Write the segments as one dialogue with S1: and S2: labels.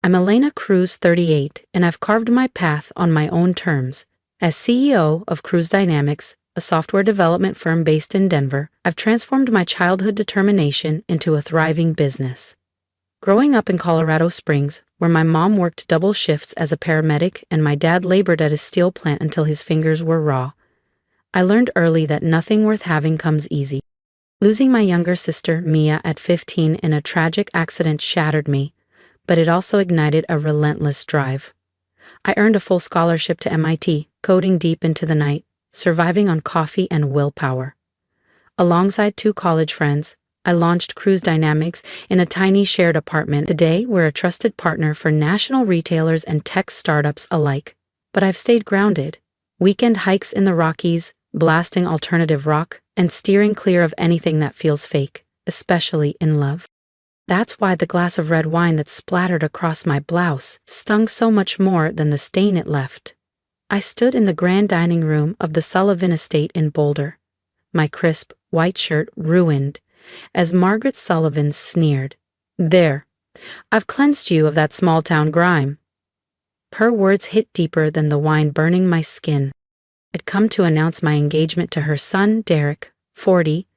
S1: I'm Elena Cruz, 38, and I've carved my path on my own terms. As CEO of Cruz Dynamics, a software development firm based in Denver, I've transformed my childhood determination into a thriving business. Growing up in Colorado Springs, where my mom worked double shifts as a paramedic and my dad labored at a steel plant until his fingers were raw, I learned early that nothing worth having comes easy. Losing my younger sister, Mia, at 15 in a tragic accident shattered me, but it also ignited a relentless drive. I earned a full scholarship to MIT, coding deep into the night, surviving on coffee and willpower. Alongside 2 college friends, I launched Cruz Dynamics in a tiny shared apartment. Today, we're a trusted partner for national retailers and tech startups alike. But I've stayed grounded. Weekend hikes in the Rockies, blasting alternative rock, and steering clear of anything that feels fake, especially in love. That's why the glass of red wine that splattered across my blouse stung so much more than the stain it left. I stood in the grand dining room of the Sullivan estate in Boulder, my crisp, white shirt ruined, as Margaret Sullivan sneered, "There, I've cleansed you of that small-town grime." Her words hit deeper than the wine burning my skin. I'd come to announce my engagement to her son, Derek, 40,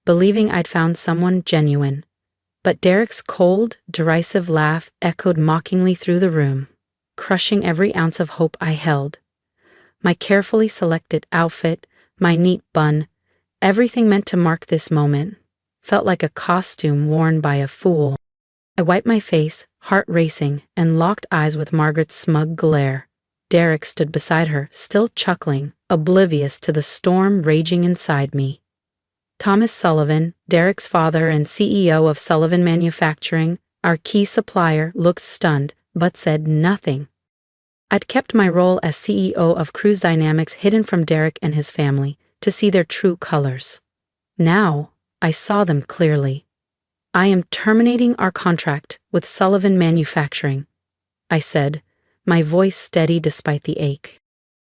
S1: believing I'd found someone genuine. But Derek's cold, derisive laugh echoed mockingly through the room, crushing every ounce of hope I held. My carefully selected outfit, my neat bun, everything meant to mark this moment, felt like a costume worn by a fool. I wiped my face, heart racing, and locked eyes with Margaret's smug glare. Derek stood beside her, still chuckling, oblivious to the storm raging inside me. Thomas Sullivan, Derek's father and CEO of Sullivan Manufacturing, our key supplier, looked stunned, but said nothing. I'd kept my role as CEO of Cruz Dynamics hidden from Derek and his family, to see their true colors. Now, I saw them clearly. "I am terminating our contract with Sullivan Manufacturing," I said, my voice steady despite the ache.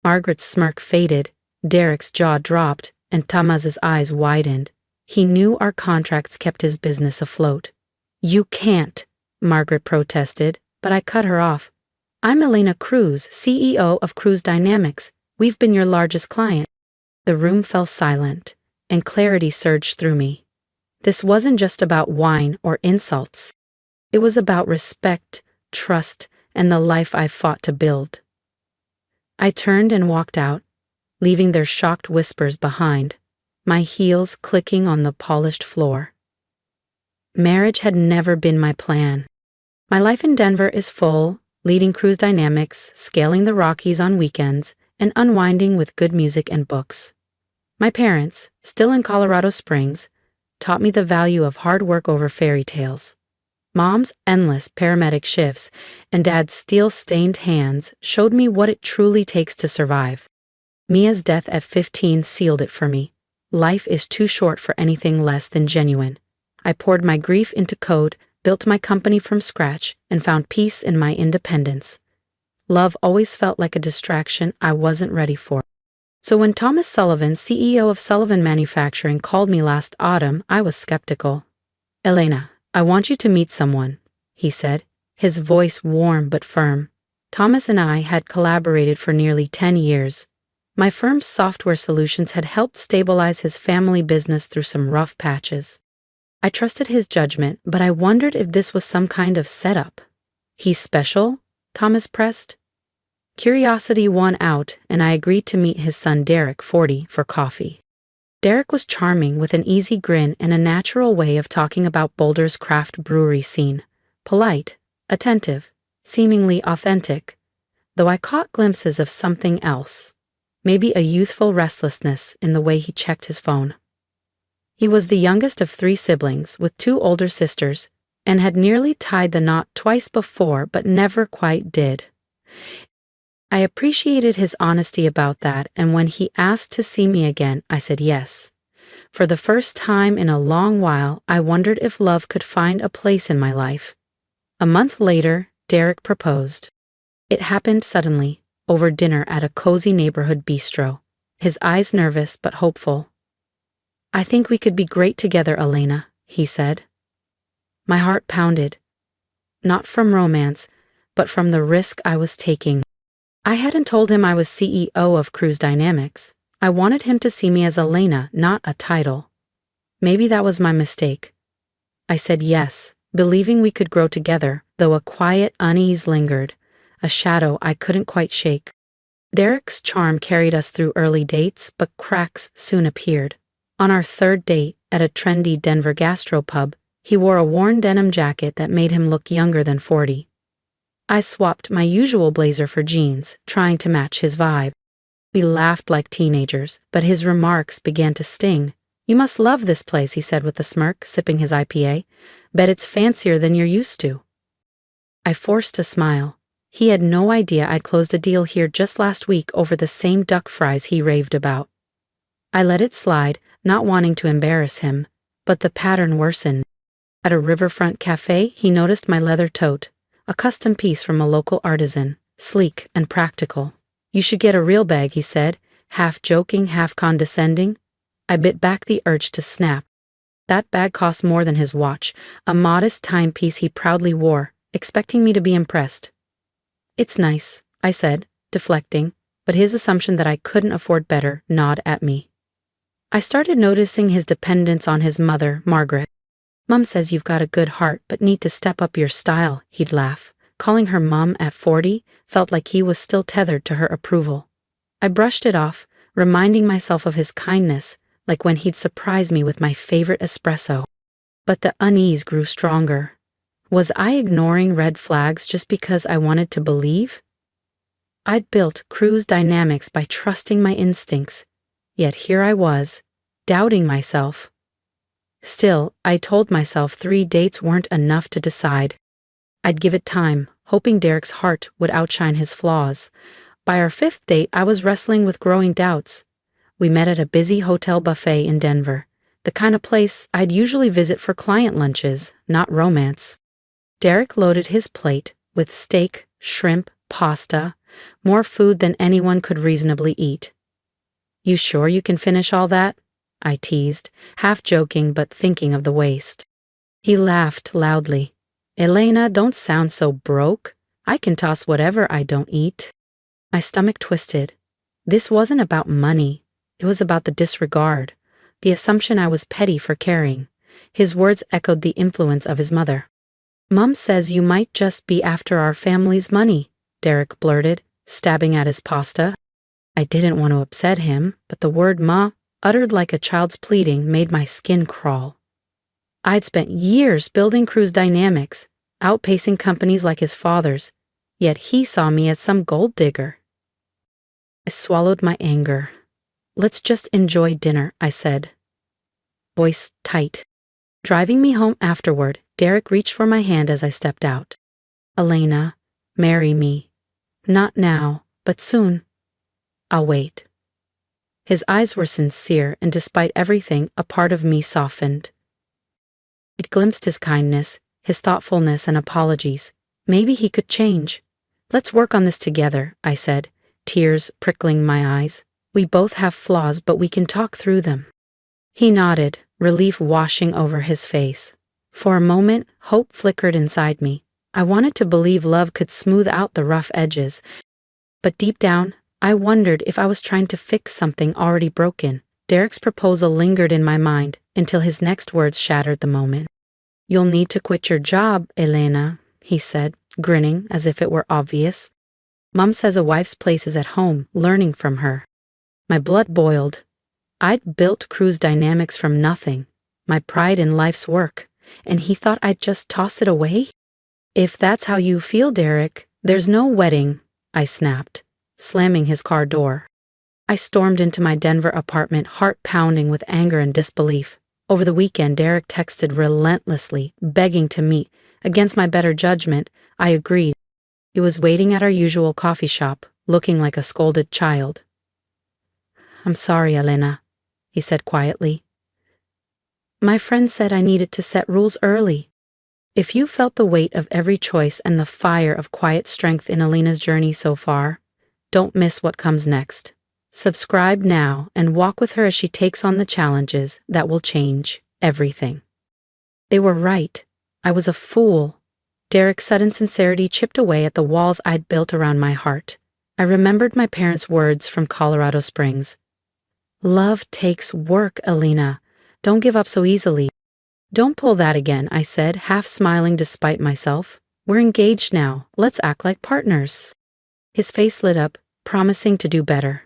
S1: Margaret's smirk faded, Derek's jaw dropped, and Thomas's eyes widened. He knew our contracts kept his business afloat. "You can't," Margaret protested, but I cut her off. "I'm Elena Cruz, CEO of Cruz Dynamics. We've been your largest client." The room fell silent, and clarity surged through me. This wasn't just about wine or insults. It was about respect, trust, and the life I fought to build. I turned and walked out, leaving their shocked whispers behind, my heels clicking on the polished floor. Marriage had never been my plan. My life in Denver is full, leading Cruz Dynamics, scaling the Rockies on weekends, and unwinding with good music and books. My parents, still in Colorado Springs, taught me the value of hard work over fairy tales. Mom's endless paramedic shifts and Dad's steel-stained hands showed me what it truly takes to survive. Mia's death at 15 sealed it for me. Life is too short for anything less than genuine. I poured my grief into code, built my company from scratch, and found peace in my independence. Love always felt like a distraction I wasn't ready for. So when Thomas Sullivan, CEO of Sullivan Manufacturing, called me last autumn, I was skeptical. "Elena, I want you to meet someone," he said, his voice warm but firm. Thomas and I had collaborated for nearly 10 years. My firm's software solutions had helped stabilize his family business through some rough patches. I trusted his judgment, but I wondered if this was some kind of setup. "He's special?" Thomas pressed. Curiosity won out, and I agreed to meet his son Derek, 40, for coffee. Derek was charming with an easy grin and a natural way of talking about Boulder's craft brewery scene. Polite, attentive, seemingly authentic, though I caught glimpses of something else. Maybe a youthful restlessness in the way he checked his phone. He was the youngest of 3 siblings, with 2 older sisters, and had nearly tied the knot twice before but never quite did. I appreciated his honesty about that, and when he asked to see me again, I said yes. For the first time in a long while, I wondered if love could find a place in my life. A month later, Derek proposed. It happened suddenly, over dinner at a cozy neighborhood bistro, his eyes nervous but hopeful. "I think we could be great together, Elena," he said. My heart pounded. Not from romance, but from the risk I was taking. I hadn't told him I was CEO of Cruz Dynamics. I wanted him to see me as Elena, not a title. Maybe that was my mistake. I said yes, believing we could grow together, though a quiet unease lingered, a shadow I couldn't quite shake. Derek's charm carried us through early dates, but cracks soon appeared. On our third date, at a trendy Denver gastropub, he wore a worn denim jacket that made him look younger than 40. I swapped my usual blazer for jeans, trying to match his vibe. We laughed like teenagers, but his remarks began to sting. "You must love this place," he said with a smirk, sipping his IPA. "Bet it's fancier than you're used to." I forced a smile. He had no idea I'd closed a deal here just last week over the same duck fries he raved about. I let it slide, not wanting to embarrass him, but the pattern worsened. At a riverfront cafe, he noticed my leather tote, a custom piece from a local artisan, sleek and practical. "You should get a real bag," he said, half joking, half condescending. I bit back the urge to snap. That bag cost more than his watch, a modest timepiece he proudly wore, expecting me to be impressed. "It's nice," I said, deflecting, but his assumption that I couldn't afford better gnawed at me. I started noticing his dependence on his mother, Margaret. "Mum says you've got a good heart but need to step up your style," he'd laugh. Calling her mum at 40 felt like he was still tethered to her approval. I brushed it off, reminding myself of his kindness, like when he'd surprise me with my favorite espresso. But the unease grew stronger. Was I ignoring red flags just because I wanted to believe? I'd built Cruz Dynamics by trusting my instincts, yet here I was, doubting myself. Still, I told myself 3 dates weren't enough to decide. I'd give it time, hoping Derek's heart would outshine his flaws. By our 5th date, I was wrestling with growing doubts. We met at a busy hotel buffet in Denver, the kind of place I'd usually visit for client lunches, not romance. Derek loaded his plate with steak, shrimp, pasta, more food than anyone could reasonably eat. "You sure you can finish all that?" I teased, half joking but thinking of the waste. He laughed loudly. "Elena, don't sound so broke. I can toss whatever I don't eat." My stomach twisted. This wasn't about money. It was about the disregard, the assumption I was petty for caring. His words echoed the influence of his mother. "Mum says you might just be after our family's money," Derek blurted, stabbing at his pasta. I didn't want to upset him, but the word "ma," uttered like a child's pleading, made my skin crawl. I'd spent years building Cruz Dynamics, outpacing companies like his father's, yet he saw me as some gold digger. I swallowed my anger. "Let's just enjoy dinner," I said, voice tight. Driving me home afterward, Derek reached for my hand as I stepped out. "Elena, marry me. Not now, but soon." "I'll wait." His eyes were sincere, and despite everything, a part of me softened. It glimpsed his kindness, his thoughtfulness and apologies. Maybe he could change. "Let's work on this together," I said, tears prickling my eyes. "We both have flaws, but we can talk through them." He nodded, relief washing over his face. For a moment, hope flickered inside me. I wanted to believe love could smooth out the rough edges, but deep down, I wondered if I was trying to fix something already broken. Derek's proposal lingered in my mind until his next words shattered the moment. "You'll need to quit your job, Elena," he said, grinning as if it were obvious. "Mum says a wife's place is at home, learning from her." My blood boiled. I'd built Cruz Dynamics from nothing, my pride in life's work, and he thought I'd just toss it away? "If that's how you feel, Derek, there's no wedding," I snapped, slamming his car door. I stormed into my Denver apartment, heart pounding with anger and disbelief. Over the weekend, Derek texted relentlessly, begging to meet. Against my better judgment, I agreed. He was waiting at our usual coffee shop, looking like a scolded child. "I'm sorry, Elena," he said quietly. "My friend said I needed to set rules early." If you felt the weight of every choice and the fire of quiet strength in Elena's journey so far, don't miss what comes next. Subscribe now and walk with her as she takes on the challenges that will change everything. They were right. I was a fool. Derek's sudden sincerity chipped away at the walls I'd built around my heart. I remembered my parents' words from Colorado Springs. Love takes work, Elena. Don't give up so easily. Don't pull that again, I said, half smiling despite myself. We're engaged now. Let's act like partners. His face lit up, promising to do better.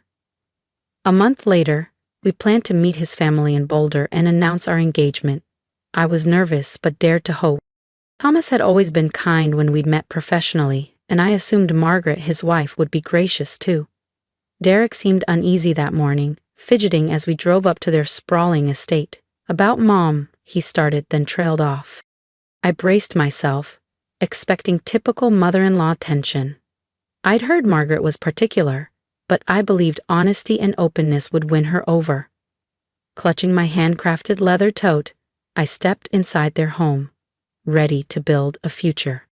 S1: A month later, we planned to meet his family in Boulder and announce our engagement. I was nervous but dared to hope. Thomas had always been kind when we'd met professionally, and I assumed Margaret, his wife, would be gracious too. Derek seemed uneasy that morning, fidgeting as we drove up to their sprawling estate. About Mom, he started, then trailed off. I braced myself, expecting typical mother-in-law tension. I'd heard Margaret was particular, but I believed honesty and openness would win her over. Clutching my handcrafted leather tote, I stepped inside their home, ready to build a future.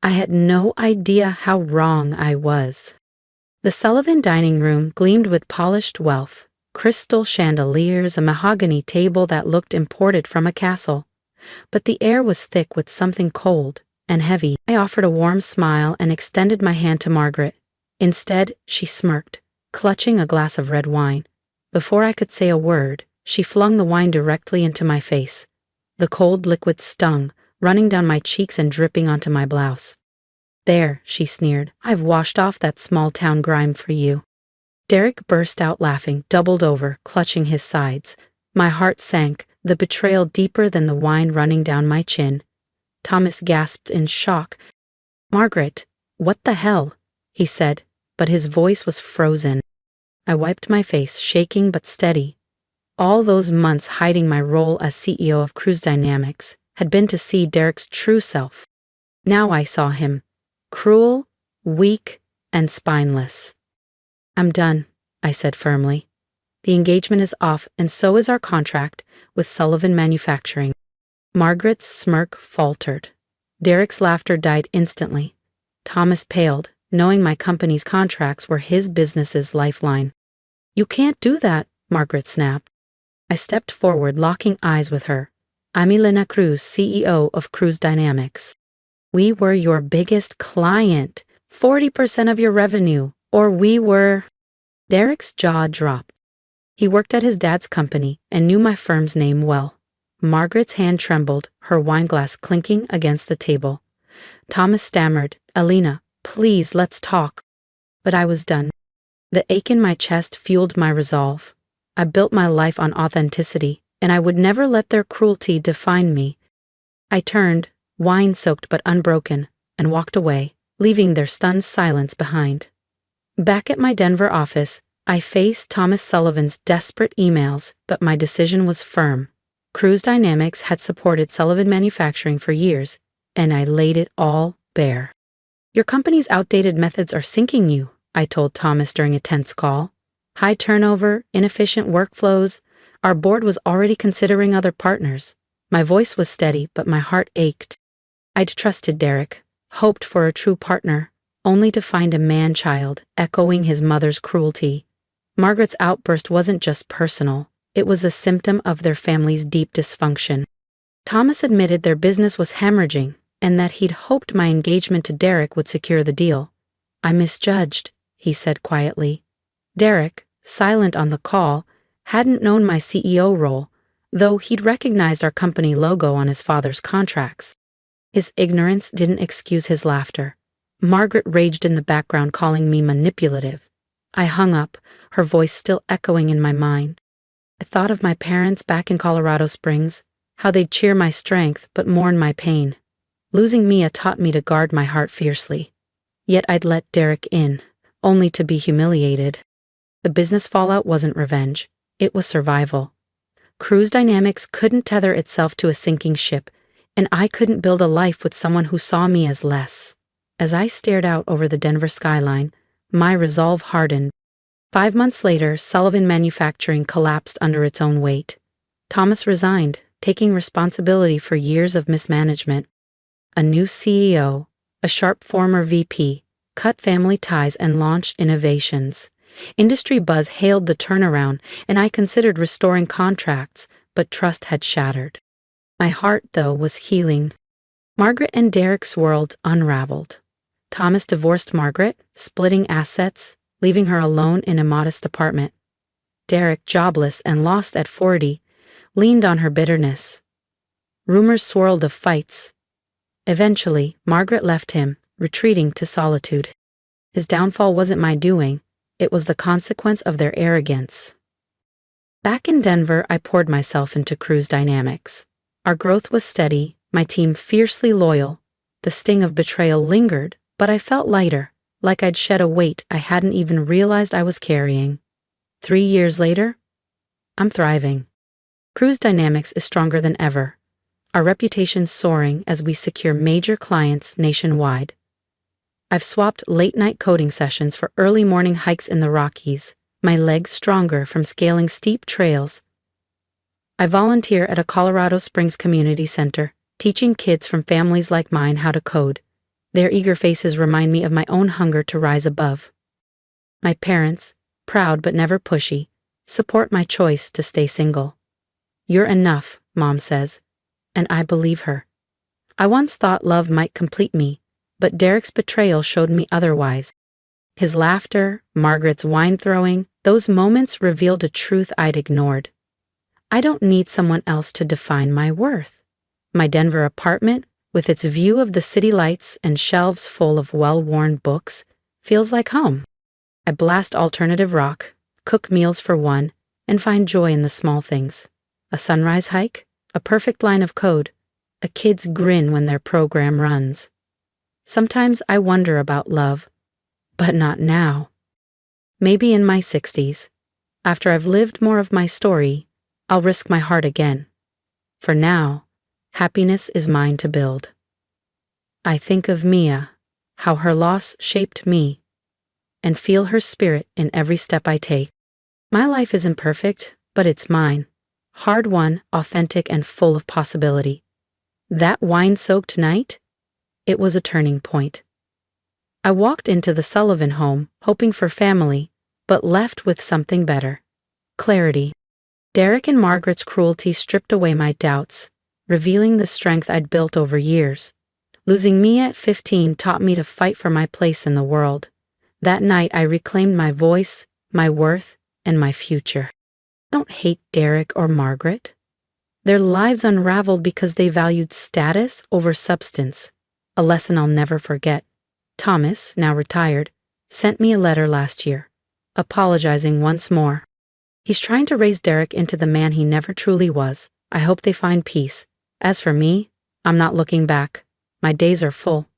S1: I had no idea how wrong I was. The Sullivan dining room gleamed with polished wealth, crystal chandeliers, a mahogany table that looked imported from a castle. But the air was thick with something cold and heavy. I offered a warm smile and extended my hand to Margaret. Instead, she smirked, clutching a glass of red wine. Before I could say a word, she flung the wine directly into my face. The cold liquid stung, running down my cheeks and dripping onto my blouse. There, she sneered, I've washed off that small-town grime for you. Derek burst out laughing, doubled over, clutching his sides. My heart sank, the betrayal deeper than the wine running down my chin. Thomas gasped in shock. Margaret, what the hell? He said, but his voice was frozen. I wiped my face, shaking but steady. All those months hiding my role as CEO of Cruz Dynamics had been to see Derek's true self. Now I saw him, cruel, weak, and spineless. I'm done, I said firmly. The engagement is off, and so is our contract with Sullivan Manufacturing. Margaret's smirk faltered. Derek's laughter died instantly. Thomas paled, knowing my company's contracts were his business's lifeline. You can't do that, Margaret snapped. I stepped forward, locking eyes with her. I'm Elena Cruz, CEO of Cruz Dynamics. We were your biggest client, 40% of your revenue, or we were... Derek's jaw dropped. He worked at his dad's company and knew my firm's name well. Margaret's hand trembled, her wineglass clinking against the table. Thomas stammered, Elena, please, let's talk. But I was done. The ache in my chest fueled my resolve. I built my life on authenticity, and I would never let their cruelty define me. I turned, wine-soaked but unbroken, and walked away, leaving their stunned silence behind. Back at my Denver office, I faced Thomas Sullivan's desperate emails, but my decision was firm. Cruz Dynamics had supported Sullivan Manufacturing for years, and I laid it all bare. Your company's outdated methods are sinking you, I told Thomas during a tense call. High turnover, inefficient workflows. Our board was already considering other partners. My voice was steady, but my heart ached. I'd trusted Derek, hoped for a true partner, only to find a man-child echoing his mother's cruelty. Margaret's outburst wasn't just personal, it was a symptom of their family's deep dysfunction. Thomas admitted their business was hemorrhaging, and that he'd hoped my engagement to Derek would secure the deal. I misjudged, he said quietly. Derek, silent on the call, hadn't known my CEO role, though he'd recognized our company logo on his father's contracts. His ignorance didn't excuse his laughter. Margaret raged in the background, calling me manipulative. I hung up, her voice still echoing in my mind. I thought of my parents back in Colorado Springs, how they'd cheer my strength but mourn my pain. Losing Mia taught me to guard my heart fiercely. Yet I'd let Derek in, only to be humiliated. The business fallout wasn't revenge, it was survival. Cruz Dynamics couldn't tether itself to a sinking ship, and I couldn't build a life with someone who saw me as less. As I stared out over the Denver skyline, my resolve hardened. 5 months later, Sullivan Manufacturing collapsed under its own weight. Thomas resigned, taking responsibility for years of mismanagement. A new CEO, a sharp former VP, cut family ties and launched innovations. Industry buzz hailed the turnaround, and I considered restoring contracts, but trust had shattered. My heart, though, was healing. Margaret and Derek's world unraveled. Thomas divorced Margaret, splitting assets, leaving her alone in a modest apartment. Derek, jobless and lost at 40, leaned on her bitterness. Rumors swirled of fights. Eventually, Margaret left him, retreating to solitude. His downfall wasn't my doing, it was the consequence of their arrogance. Back in Denver, I poured myself into Cruz Dynamics. Our growth was steady, my team fiercely loyal. The sting of betrayal lingered, but I felt lighter, like I'd shed a weight I hadn't even realized I was carrying. 3 years later, I'm thriving. Cruz Dynamics is stronger than ever. Our reputation's soaring as we secure major clients nationwide. I've swapped late-night coding sessions for early morning hikes in the Rockies, my legs stronger from scaling steep trails. I volunteer at a Colorado Springs community center, teaching kids from families like mine how to code. Their eager faces remind me of my own hunger to rise above. My parents, proud but never pushy, support my choice to stay single. You're enough, Mom says, and I believe her. I once thought love might complete me, but Derek's betrayal showed me otherwise. His laughter, Margaret's wine throwing, those moments revealed a truth I'd ignored. I don't need someone else to define my worth. My Denver apartment, with its view of the city lights and shelves full of well-worn books, feels like home. I blast alternative rock, cook meals for one, and find joy in the small things. A sunrise hike, a perfect line of code, a kid's grin when their program runs. Sometimes I wonder about love, but not now. Maybe in my 60s, after I've lived more of my story, I'll risk my heart again. For now, happiness is mine to build. I think of Mia, how her loss shaped me, and feel her spirit in every step I take. My life isn't perfect, but it's mine. Hard-won, authentic, and full of possibility. That wine-soaked night? It was a turning point. I walked into the Sullivan home, hoping for family, but left with something better. Clarity. Derek and Margaret's cruelty stripped away my doubts, revealing the strength I'd built over years. Losing Mia at 15 taught me to fight for my place in the world. That night I reclaimed my voice, my worth, and my future. I don't hate Derek or Margaret. Their lives unraveled because they valued status over substance, a lesson I'll never forget. Thomas, now retired, sent me a letter last year, apologizing once more. He's trying to raise Derek into the man he never truly was. I hope they find peace. As for me, I'm not looking back. My days are full.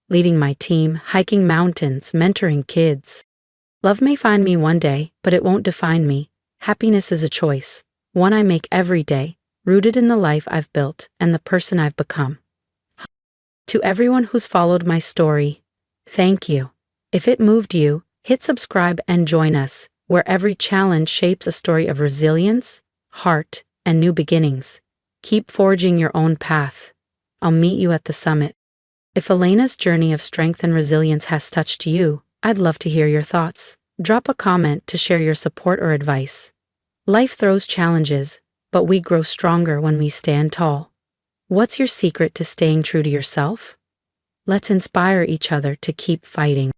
S1: Leading my team, hiking mountains, mentoring kids. Love may find me one day, but it won't define me. Happiness is a choice, one I make every day, rooted in the life I've built and the person I've become. To everyone who's followed my story, thank you. If it moved you, hit subscribe and join us, where every challenge shapes a story of resilience, heart, and new beginnings. Keep forging your own path. I'll meet you at the summit. If Elena's journey of strength and resilience has touched you, I'd love to hear your thoughts. Drop a comment to share your support or advice. Life throws challenges, but we grow stronger when we stand tall. What's your secret to staying true to yourself? Let's inspire each other to keep fighting.